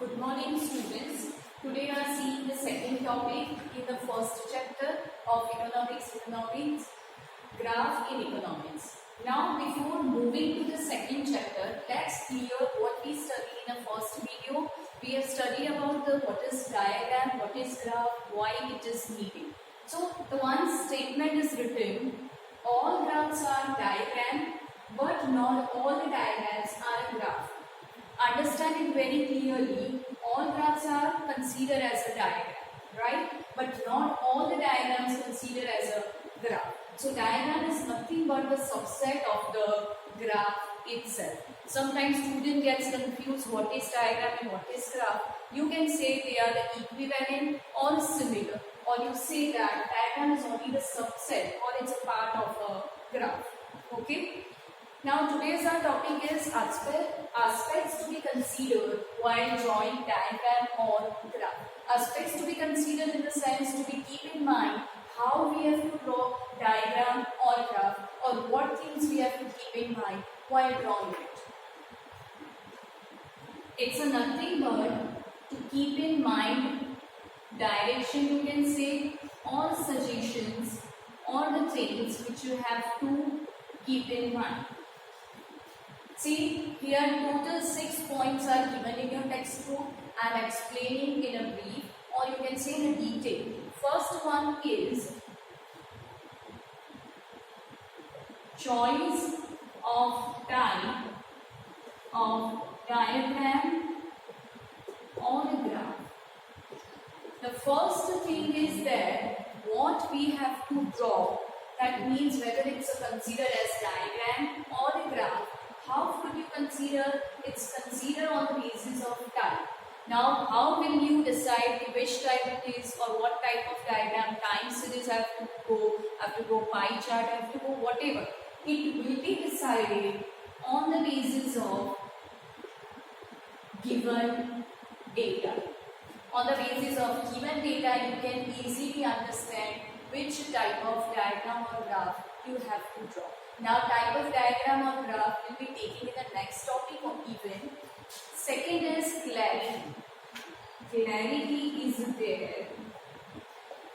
Good morning, students. Today we are seeing the second topic in the first chapter of economics, graph in economics. Now, before moving to the second chapter, let's clear what we studied in the first video. We have studied about what is diagram, what is graph, why it is needed. So, the one statement is written, all graphs are diagram, but not all the diagrams are graph. Understand it very clearly, all graphs are considered as a diagram, right? But not all the diagrams considered as a graph. So diagram is nothing but the subset of the graph itself. Sometimes student gets confused what is diagram and what is graph. You can say they are the equivalent or similar, or you say that diagram is only the subset or it's a part of a graph. Okay? Now today's our topic is aspects to be considered while drawing diagram or graph. Aspects to be considered in the sense to be keep in mind how we have to draw diagram or graph, or what things we have to keep in mind while drawing it. It's a nothing but to keep in mind direction, you can say, or suggestions or the things which you have to keep in mind. See, here total 6 points are given in your textbook. I am explaining in a brief, or you can say in a detail. First one is choice of type of diagram or graph. The first thing is that what we have to draw, that means whether it's considered as diagram or a graph. How could you consider? It's considered on the basis of type. Now, how will you decide which type it is or what type of diagram? Time series have to go pie chart, have to go whatever. It will be decided on the basis of given data. On the basis of given data, you can easily understand which type of diagram or graph you have to draw. Now, type of diagram or graph will be taken in the next topic or even. Second is clarity. Clarity is there.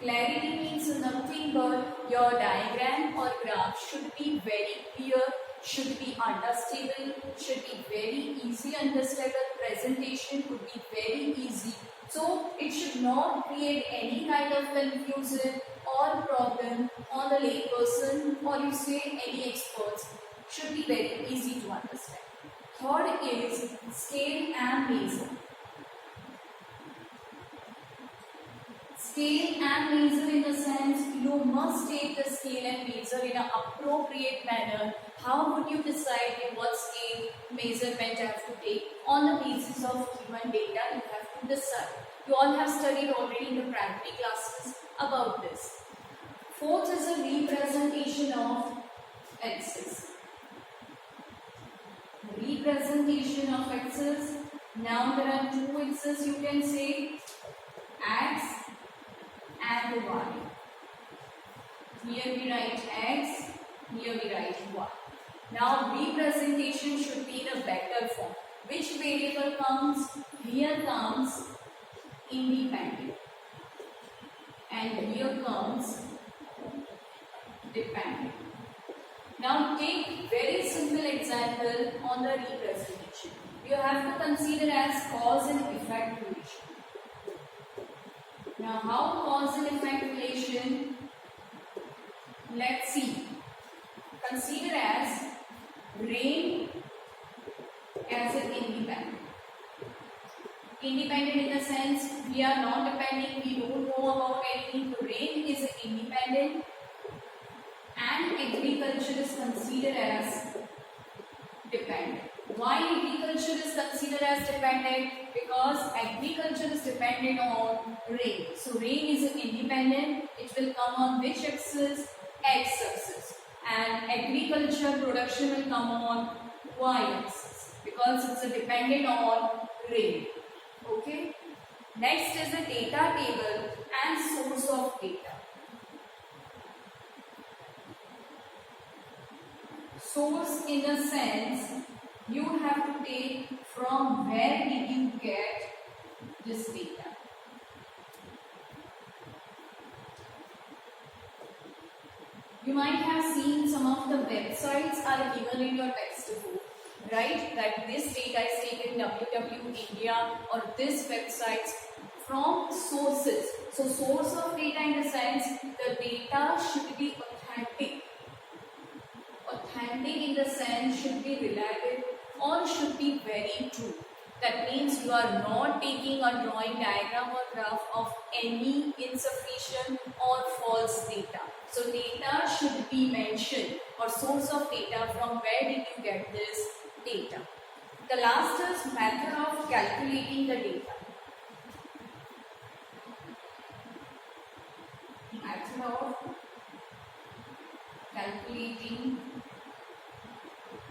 Clarity means nothing but your diagram or graph should be very clear, should be understandable, should be very easy understandable. Presentation could be very easy. So, it should not create any kind of confusion or problem on the lay person, or you say any experts. Should be very easy to understand. Third is scale and measure. Scale and measure in the sense you must take the scale and measure in an appropriate manner. How would you decide what scale measurement you have to take? On the basis of given data, you have to decide. You all have studied already in the primary classes about this. Fourth is a representation of axis. Representation of axis. Now there are two axes, you can say x and y. Here we write x, here we write y. Now representation should be in a better form. Which variable comes? Here comes independent and here comes dependent. Now take very simple example on the representation. You have to consider as cause and effect relation. Now how cause and effect relation? Let's see. Consider as rain as an independent. Independent in the sense we are not depending, we don't know about anything. So rain is independent and agriculture is considered as dependent. Why agriculture is considered as dependent? Because agriculture is dependent on rain. So rain is independent. It will come on which axis? X axis. And agriculture production will come on Y axis because it's dependent on rain. Okay. Next is the data table and source of data. Source in a sense you have to take from where did you get this data. You might have seen some of the websites are given in your textbook, right? That this data is taken WW India or this website from sources. So source of data in the sense the data should be authentic. Authentic in the sense should be reliable or should be very true. That means you are not taking a drawing diagram or graph of any insufficient or false data. So data should be mentioned or source of data, from where did you get this data. The last is method of calculating the data. Method of calculating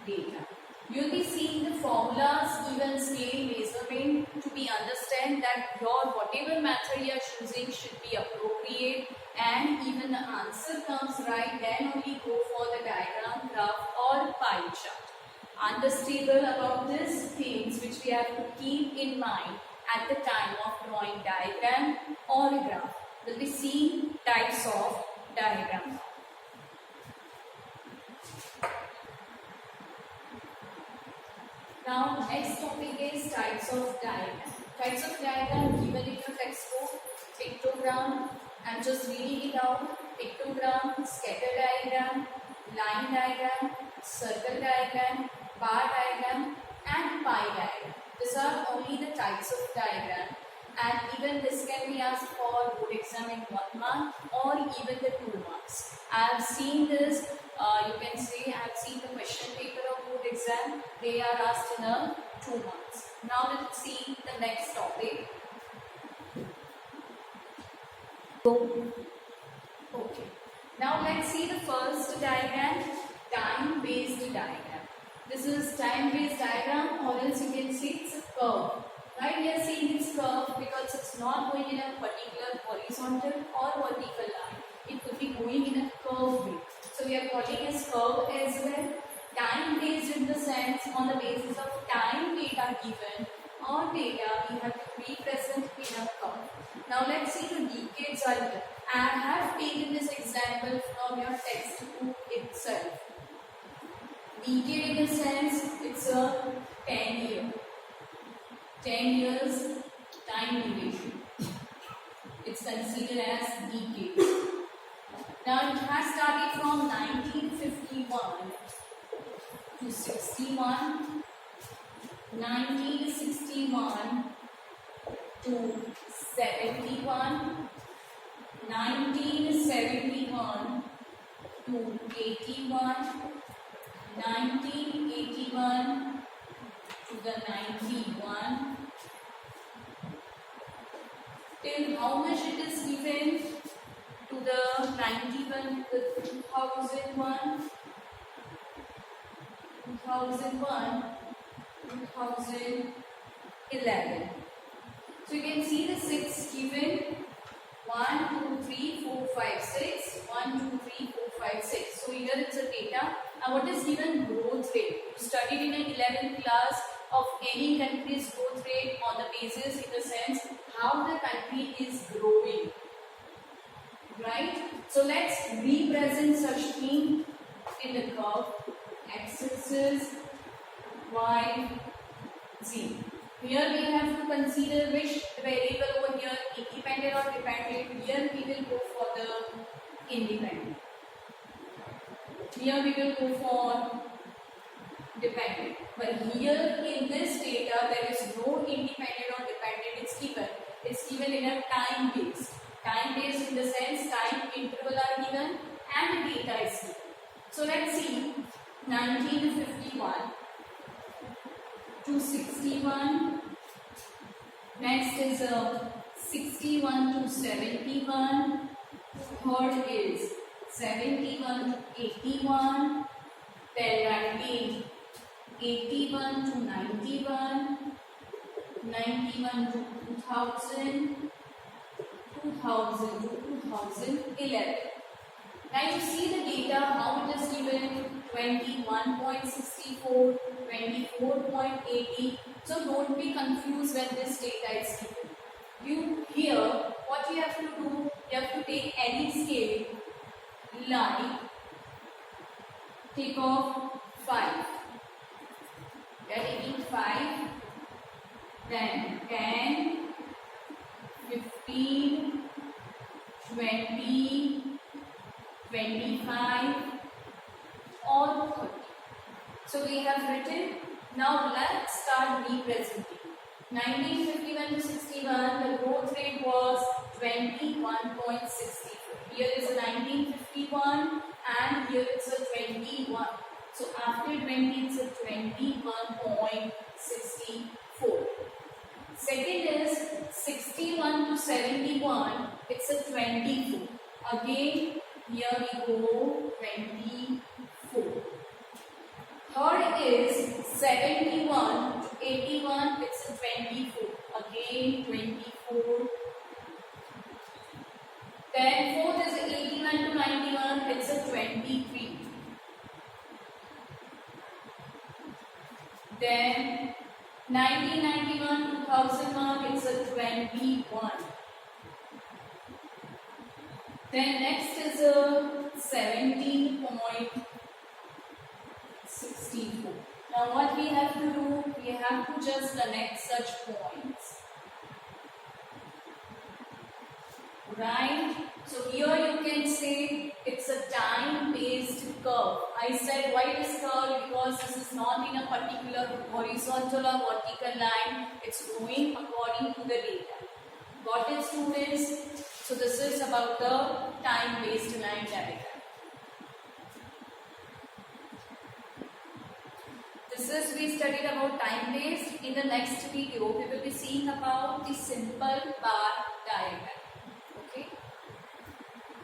data. You will be seeing the formulas, even scale, measurement, to be understand that your whatever method you are choosing should be appropriate, and even the answer comes right, then only go for the diagram, graph or pie chart. Understandable about these things which we have to keep in mind at the time of drawing diagram or graph. We'll be seeing types of diagram. Now next topic is types of diagram. Types of diagram given in your textbook. Pictogram, I'm just reading it out. Pictogram, scatter diagram, line diagram, circle diagram, bar diagram and pie diagram. These are only the types of diagram, and even this can be asked for board exam in 1 mark or even the 2 marks. I have seen this, you can say I have seen the question paper of board exam, they are asked in a 2 marks. Now let's see the next topic. Okay. Now let's see the first diagram, time-based diagram. This is time-based diagram, or else you can see it's a curve. Right, we are seeing this curve because it's not going in a particular horizontal or vertical line. It could be going in a curve way. So we are calling it curve as well. Time-based in the sense on the basis of time data given or data we have to represent in a curve. Now let's see the decades are here. I have taken this example from your textbook itself. Decade in the sense it's a 10 year. 10 years time duration. It's considered as decades. Now it has started from 1951 to 61, 1961 to 71, 1971 to 81, 1981 to the 91, till how much it is given to the 91 to the 2001, 2011. So you can see the 6 given 1, 2, 3, 4, 5, 6, 1, 2, 3, 4, 5, 6. So here it's a data. And what is given? Growth rate. You studied in an 11th class of any country's growth rate on the basis, in the sense how the country is growing, right? So let's represent such thing in the curve. X is y, z. Here we have to consider which variable over here, independent or dependent. Here we will go for the independent. Here we will go for dependent. But here in this data there is no independent or dependent. It's given in a time based. Time based in the sense time interval are given and the data is given. So let's see 1951 to 61. Next is 61 to 71. Third is 71 to 81. Then again 81 to 91. 91 to 2000. 2000 to 2011. Now you see the data, how it is given, 21.64, 24.80. So don't be confused when this data is given. you here, what you have to do, you have to take any scale like take off 5. We are taking 5, then 10, 15, 20, 25 or 30. So we have written. Now let's start representing. 1951 to 61, the growth rate was 21.64. Here is a 1951 and here it's a 21. So after 20 it's a 21.64. Second is 61 to 71, it's a 24. Again here we go 24. Third is 71 to 81, it's a 24. Again 24. Then fourth is 81 to 91, it's a 23. Then 1991 to 2001, it's a 21. Then next is a 17.64. Now what we have to do, we have to just connect such points. Right? So here you can say it's a time-based curve. I said why it is curved because this is not in a particular horizontal or vertical line. It's going according to the data. Got it, students? So this is about the time-based line diagram. This is we studied about time-based. In the next video, we will be seeing about the simple bar diagram.